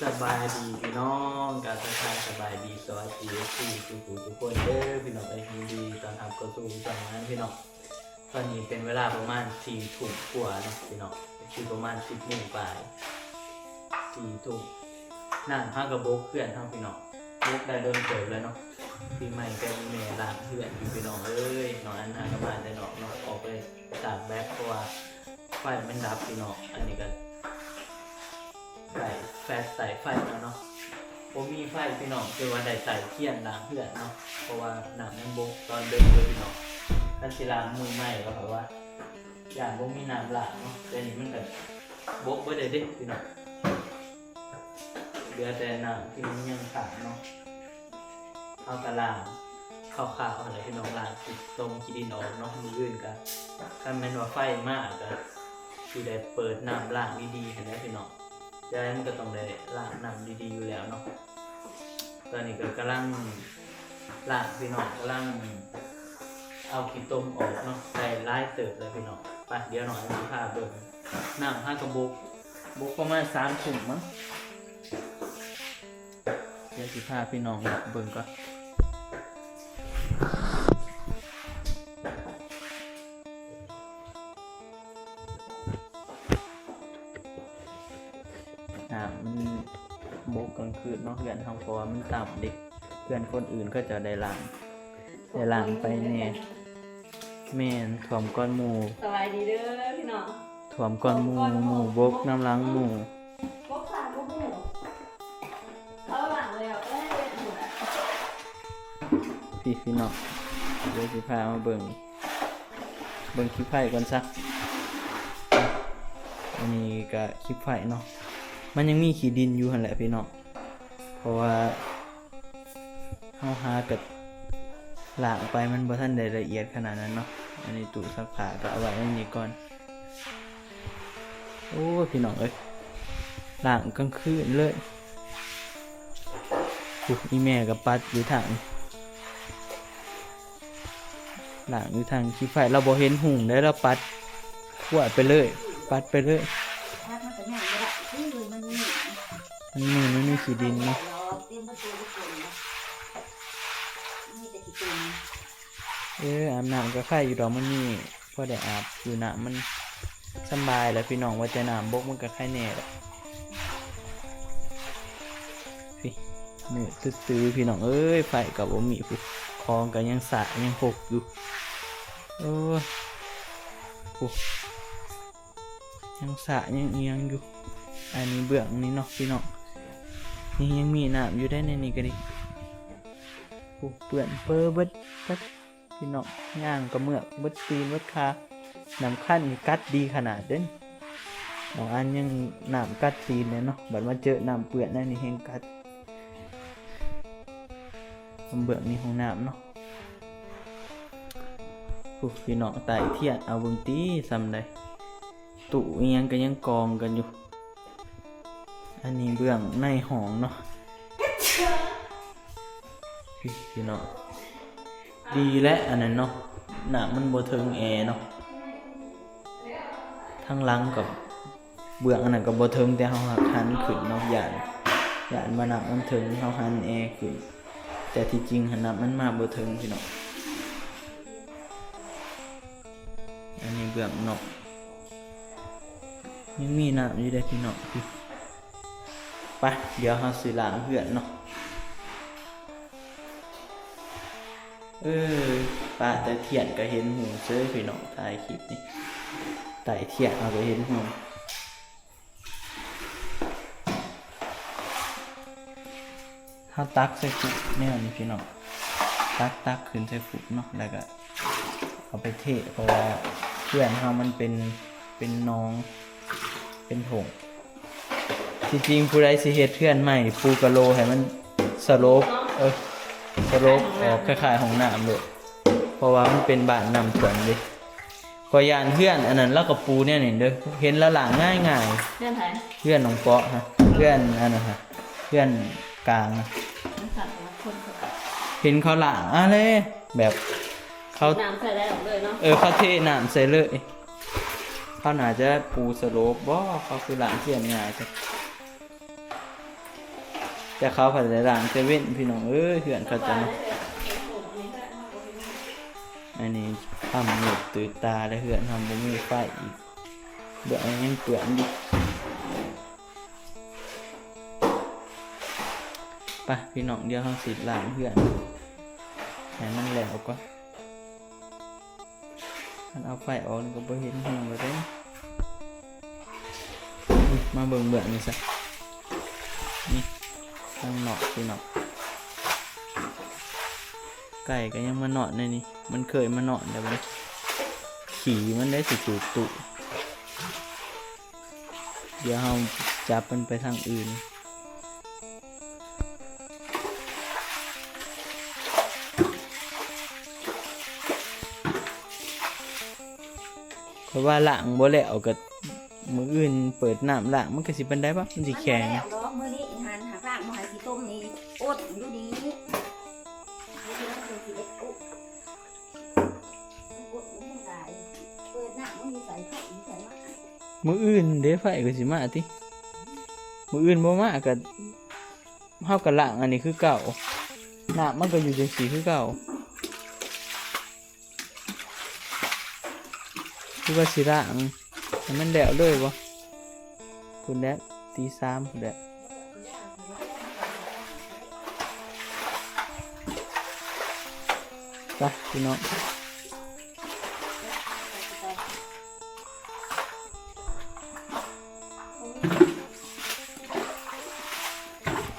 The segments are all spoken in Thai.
สบายดีพี่น้องการทักทายสบายดีสวัสดีทุกคนเด้อพี่น้องยินดีตอนทำกระตูจังนั้นพี่น้องตอนนี้เป็นเวลาประมาณ4 ทุ่มกว่านะพี่น้องคือประมาณ10 โมงปลาย4 ทุ่มนั่งห้างกระโบกเพื่อนทั้งพี่น้องโบกได้เดินเกิดเลยเนาะปีใหม่แกมีเมล่างเพื่อนพี่น้องเอ้ยน้องอันห้างกระบาลได้เนาะออกไปตากแบ็คเพราะว่าไฟมันดับพี่น้องอันนี้ก็ใส่แฟสใส่ไฟแล้วเนาะผมมีไฟพี่น้องคือว่าได้ใส่เทียนล้างเพื่อนเนาะเพราะว่าหนังมันบกตอนเดินเลยพี่น้องถ้าสิล้างมือใหม่ก็แบบว่าอย่างบกมีน้ำล้างเนาะแต่นี่มันแบบบกไม่ได้ดิพี่น้องเหลือแต่หนังที่มันยังขาดเนาะเอากระลางข้าวอะไรพี่น้องล้างติดตรงขี้ดินออกเนาะมืออื่นกันถ้ามันว่าไฟมากก็คือได้เปิดน้ำล้างดีๆเห็นไหมพี่น้องจะได้มันก็ต้องได้ล้างน้ำดีๆอยู่แล้วเนาะตอนนี้ก็กำลังล้างพี่น้องกำลังเอาขี้ต้มออกเนาะใส่ไล่เติบเลยพี่น้องไปเดี๋ยวหน่อยมีผ้าเบิ่งน้ำ5 กระบอกประมาณ3 ถุงมั้งเดี๋ยวสิผ้าพี่น้องเบิ่งก่อนมันโบกกลางคืนเนาะเพื่อนทางเพราะว่ามันต่ำเด็กเพื่อนคนอื่นก็จะได้ล้างไปเนี่ยแม่นถ่วมก้อนหมูสบายดีเด้อพี่น้องถ่วมก้อนหมูบกน้ำล้างหมูบกขาบกหมูเอาหลังเลยอ่ะก็ได้เป็นหมูอ่ะพี่น้องเดี๋ยวสิพามาเบิ่งคลิปไฟก่อนซะอันนี้ก็คลิปไฟเนาะมันยังมีขี้ดินอยู่หั่นแหละพี่น้องเพราะว่าเฮาหากับล้างไปมันบ่ทันได้ละเอียดขนาดนั้นเนาะอันนี้ตู้ซักผ้าก็เอาไว้อันนี้ก่อนโอ้พี่น้องเอ้ยล้างกลางคืนเลยอีแม่กับปัดอยู่ทางล้างอยู่ทางขี้ไฟเราบ่เห็นหุ่งได้เราปัดขวดไปเลยปัดไปเลยมันมีขี้ดินเนาะอาบน้ำก็ไข่อยู่ดอกมันมีพอได้อาบอยู่น้ำมันสบายแล้วพี่น้องว่าจะน้ำบกมันก็ไข่แน่แหละพี่นี่ตื้อพี่น้องเอ้ยไฟกับโอมิพี่คลองกันยังสะยังหกอยู่ยังสะยังเอียงอยู่อันนี้เบื้องนี้เนาะพี่น้องนี่ยังมีน้ำอยู่ได้ในนี้ก็ดิเปื่อนเปื้อเบิดพี่น้องย่างกระเมือกเบิดตีนเบิดขาน้ำขั้นนี่กัดดีขนาดเด้นอันยังน้ำกัดตีนเลยเนาะบัดมาเจอน้ำเปื่อนนั่นนี่แห้งกัดเบื้องนี้ของน้ำเนาะพี่น้องไต่เทียนเอาเบิ่งตีซ้ำได้ตู้ยังก็ยังกองกันอยู่อันนี้เบื้องในห้องเนาะพี่น้องดีและอันนั้นเนาะหนามันบ่เทิงแอร์เนาะทั้งหลังกับเบื้องอันนั้นก็บ่เทิงแต่เฮาหันขึ้นเนาะย่านว่าหนักมันเทิงเฮาหันแอร์ขึ้นแต่ที่จริงหันนับมันมาบ่เทิงพี่น้องอันนี้เบื้องนอกยังมีน้ำอยู่ได้พี่น้องไปเดี๋ยวเราสิล้างเพื่อนเนาะป้าแต่เทียนก็เห็นหูเซ้ยพี่น้องถ่ายคลิปนี่ไต่เทียนเราก็เห็นหูเขาตักใส่ฟุกแนวนี้พี่น้องตักขึ้นใส่ฟุกเนาะแล้วก็เอาไปเทเพราะว่าเพื่อนเขามันเป็นน้องเป็นผงจริงๆผู้ใดสิเฮ็ดเพื่อนใหม่ปูกะโลให้มันสโลปสโลปออกคล้ายๆของน้ำเลยเพราะว่ามันเป็นบ้านน้ำท่วมเลยขอยานเพื่อนอันนั้นแล้วก็ปูเนี่ยนี่เด้อเห็นแล้วหลังง่ายเพื่อนไทยเพื่อนน้องเปาะฮะเพื่อนอันนั้นฮะเพื่อนกลางเห็นเขาหลังอะไรแบบเขาน้ำใส่ได้หมดเลยเนาะเขาเทน้ำใส่เลยเขาน่าจะปูสโลปบ่เขาคือหลังเทียนง่ายจ้ะ แต่เขาผัดได้ล้างเซเว่นพี่น้องเอ้ยเหือนเขาจะเนาะอันนี้ทำหมดตื่นตาแล้วเหือนทำบ่มีไฟอีกเบื่อยังเปื่อนดิไปพี่น้องเดี๋ยวเราสิล้างเหือนให้มันแล้วก่อนมันเอาไฟออกก็บ่เห็นหัวบ่ได้มาเบิ่งเบื้องนี่ซะนี่ทางนอกพี่น้องไก่ก็ยังมานอนในนี่มันเคยมานอนแต่มันขี่มันได้สิจูตุเดี๋ยวเราจับมันไปทางอื่นเพราะว่าล้างบ่แล้วก็มื้ออื่นเปิดน้ำล้างมันก็สิเป็นได้ปะมันสิแข็ง แล้วดอกมื้อนี้หันหาร่างมาให้สิต้มนี่อดอยู่ดีมื้ออื่นเด้ไฟก็สิมาติมื้ออื่นบ่มาก็เฮาก็ล้างอันนี้คือเก่าน้ำมันก็อยู่จังซี่คือเก่าคือว่าสิล้างให้มันแล้วเลยบ่พุ่นแล้วตี3พุ่นแล้วไปพี่น้อง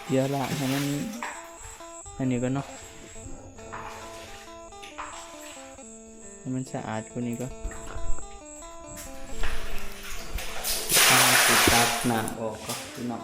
เดี๋ยวล้างให้มันอันนี้ก็เนาะให้มันสะอาดกว่านี้ก็สิตัดน้ำออกก็พี่น้อง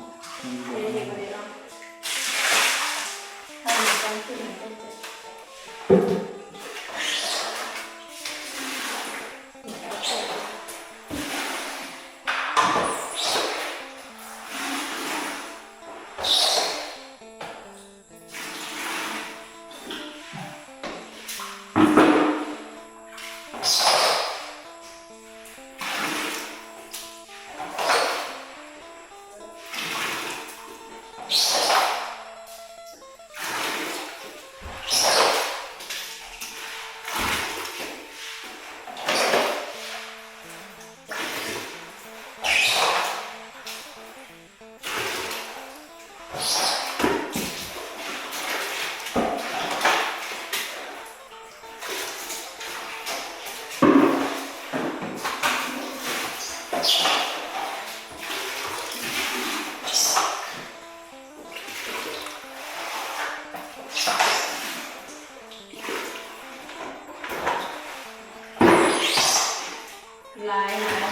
ลายนะ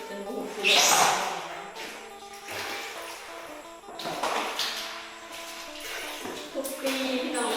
จนหูฟูทุกปีพี่น้อง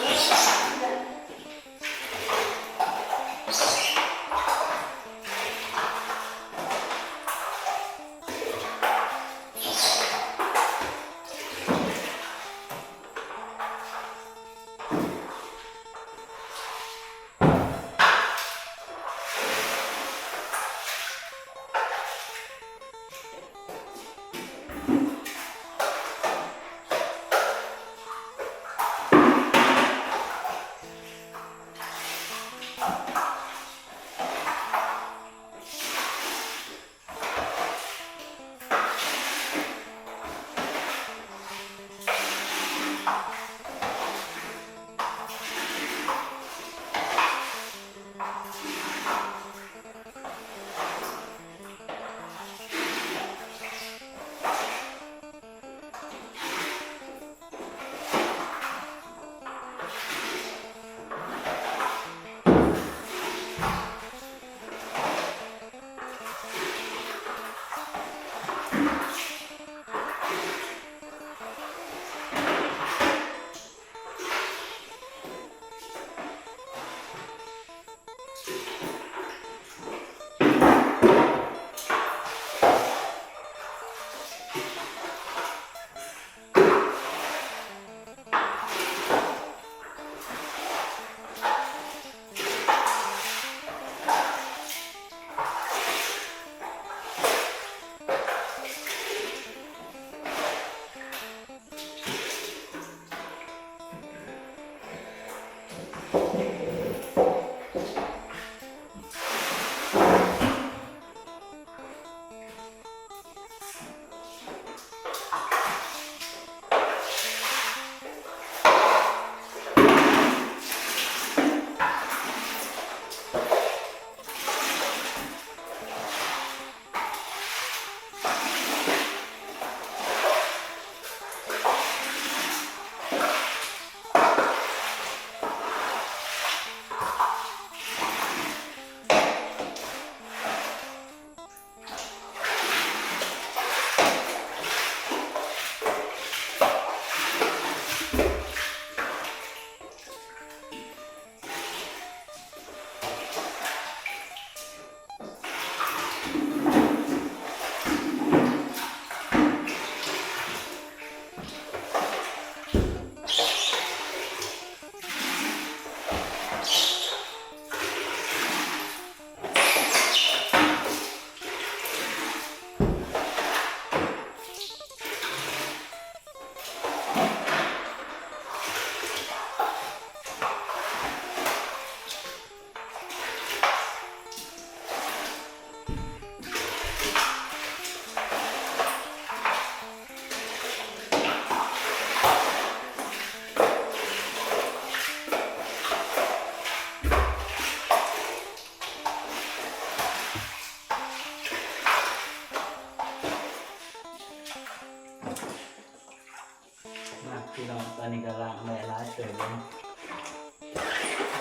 พี่น้องตอนนี้ก็ล้างแม่ล้างเสร็จแล้ว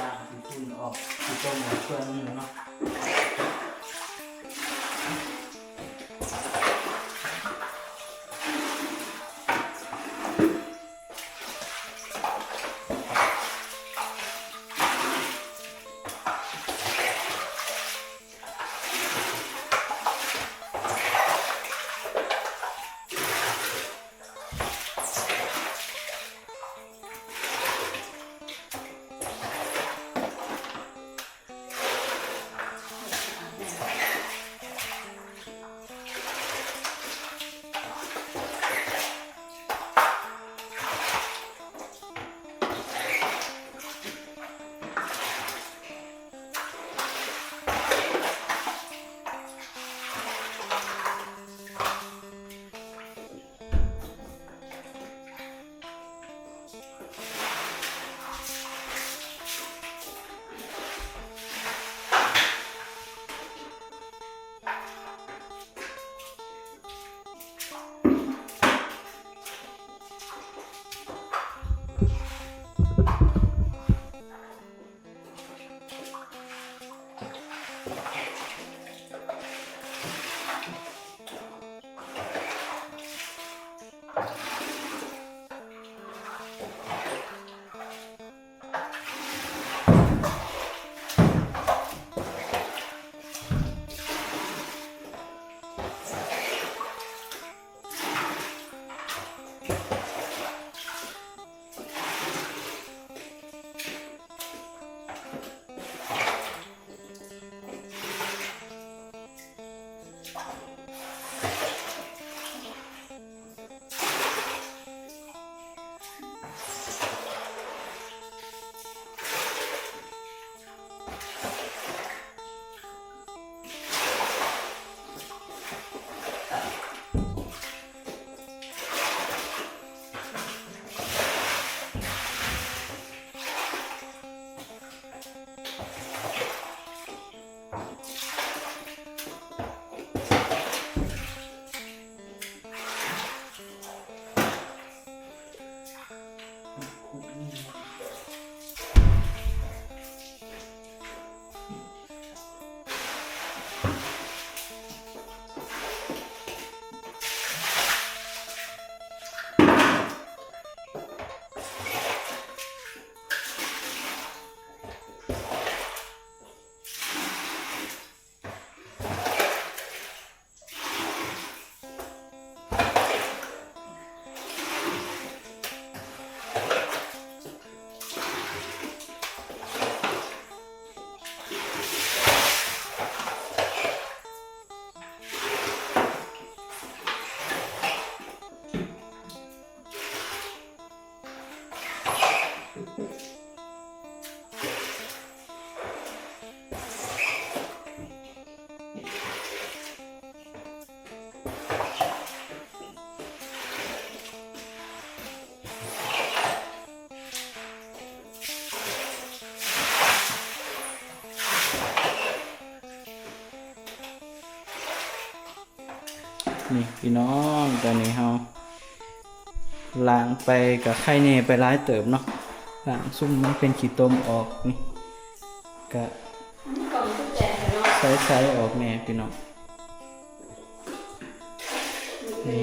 ล้างที่ฝุ่นออกที่ต้มหมดเครื่องนึงเนาะนี่พี่น้องตอนนี้เฮาล้างไปกับไข่เน่ไปหลายเติบเนาะล้างซุ่มมันเป็นขี้ต้มออกนี่ก็ใส่ออกแน่พี่น้องนี่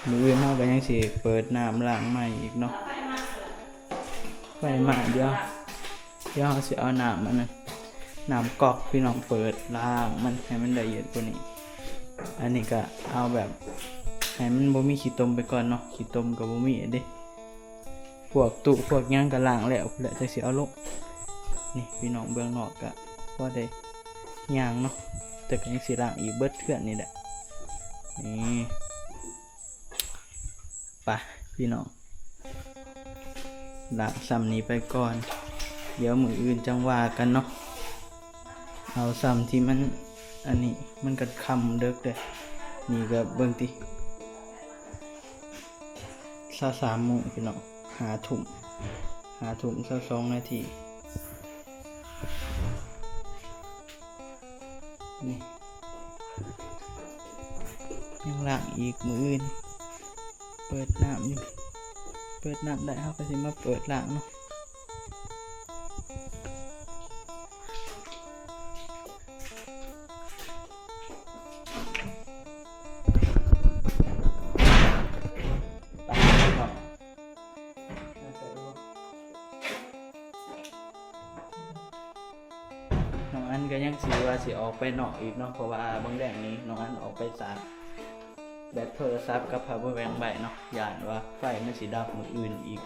มื้อเฮาก็ยังสิเปิดน้ำล้างใหม่อีกเนาะไฟมาเดี๋ยวเฮาสิเอาน้ำมันน่ะน้ำก๊อกพี่น้องเปิดล้างมันให้มันละเอียดกว่านี้อันนี้ก็เอาแบบ ให้มันบ่มีขี้ตมไปก่อนเนาะขี้ตมก็บ่มีเด้พวกตุพวกหยังก็ล้างแล้วแล้วจังสิเอาลงนี่พี่น้องเบื้องนอกก็พอได้ย่างเนาะแต่ก็ยังสิล้างอีกเบิดเทื่อนนี่แหละนี่ไปพี่น้องล้างซ้ำนี้ไปก่อนเดี๋ยวมื้ออื่นจังว่ากันเนาะเอาซ้ำที่มันอันนี้มันก็ค่ำเด้อเด้อนี่ก็เบิ่งติ23:00 นพี่น้อง5 ทุ่ม22 นาทีนี่ยังล้างอีกมื้ออื่นเปิดน้ำอยู่เปิดน้ำได้เขาก็สิมาเปิดล้างเนาะน้องอันก็ยังสิว่าสิออกไปนอกอีกเนาะเพราะว่าบางแดงนี้น้องอันออกไปสากแบตโทรศัพท์กับ power bank ใบเนาะย่านว่าไฟมันสิดับมื้ออื่นอีก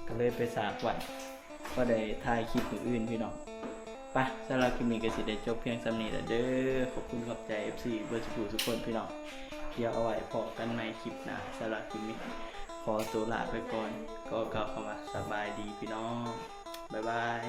ก็เลยไปสากไว้ก็ได้ถ่ายคลิปมื้ออื่นพี่น้องไปสำหรับคลิปนี้ก็สิได้จบเพียงส่ำนี้แล้วเด้อขอบคุณขอบใจ FC เบิร์ดทุกคนพี่น้องเดี๋ยวเอาไว้พบกันใหม่คลิปหน้าสำหรับคลิปนี้ขอตัวลาไปก่อนก็กล่าวคำว่าสบายดีพี่น้องบ๊ายบาย